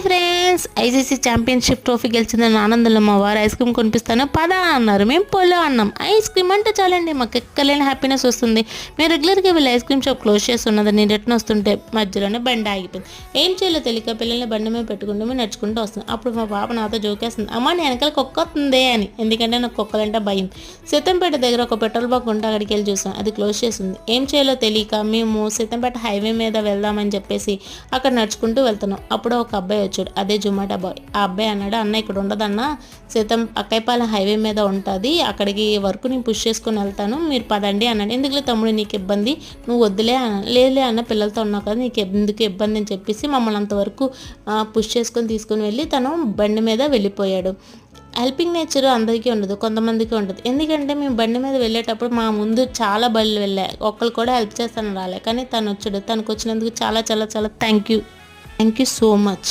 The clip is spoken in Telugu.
ఫ్రెండ్స్, ఐసీసీ ఛాంపియన్షిప్ ట్రోఫీ గెలిచిందని ఆనందంలో మా వారు ఐస్ క్రీమ్ కొనిపిస్తాను పదా అన్నారు. మేము పొలో అన్నాం. ఐస్ క్రీమ్ అంటే చాలండి మాకు ఎక్కలేని హ్యాపీనెస్ వస్తుంది. మేము రెగ్యులర్గా వెళ్ళి ఐస్ క్రీమ్ షాప్ క్లోజ్ చేస్తున్నది. నేను రిటర్న్ వస్తుంటే మధ్యలోనే బండి ఆగిపోయింది. ఏం చేయాలో తెలియక పిల్లల్ని బండి మీద పెట్టుకుంటూ మేము నడుచుకుంటూ వస్తున్నాం. అప్పుడు మా పాప నాతో జోకేస్తుంది, అమ్మ నేను వెనకాల కుక్క వస్తుంది అని. ఎందుకంటే నాకు కుక్కలంటే భయం. సీతంపేట దగ్గర ఒక పెట్రోల్ బంక్ ఉంటే అక్కడికి వెళ్ళి చూసాం, అది క్లోజ్ చేసింది. ఏం చేయాలో తెలియక మేము సీతంపేట హైవే మీద వెళ్దామని చెప్పేసి అక్కడ నడుచుకుంటూ వెళ్తున్నాం. అప్పుడు ఒక అబ్బాయి వచ్చాడు, అదే జొమాటో బాయ్. ఆ అబ్బాయి అన్నాడు, అన్న ఇక్కడ ఉండదన్న, అక్కైపాలెం హైవే మీద ఉంటుంది, అక్కడికి వరకు నేను పుష్ చేసుకుని వెళ్తాను, మీరు పదండి అన్నాడు. ఎందుకులే తమ్ముడు నీకు ఇబ్బంది, నువ్వు వద్దులే లేదులే అన్న, పిల్లలతో ఉన్నావు కదా నీకు ఎందుకు ఇబ్బంది అని చెప్పేసి మమ్మల్ని అంతవరకు పుష్ చేసుకొని తీసుకుని వెళ్ళి తను బండి మీద వెళ్ళిపోయాడు. హెల్పింగ్ నేచర్ అందరికీ ఉండదు, కొంతమందికి ఉండదు. ఎందుకంటే మేము బండి మీద వెళ్ళేటప్పుడు మా ముందు చాలా బళ్ళు వెళ్ళాయి, ఒక్కరు కూడా హెల్ప్ చేస్తాను రాలే, కానీ తను వచ్చాడు. తనకు వచ్చినందుకు చాలా చాలా చాలా థ్యాంక్ యూ సో మచ్.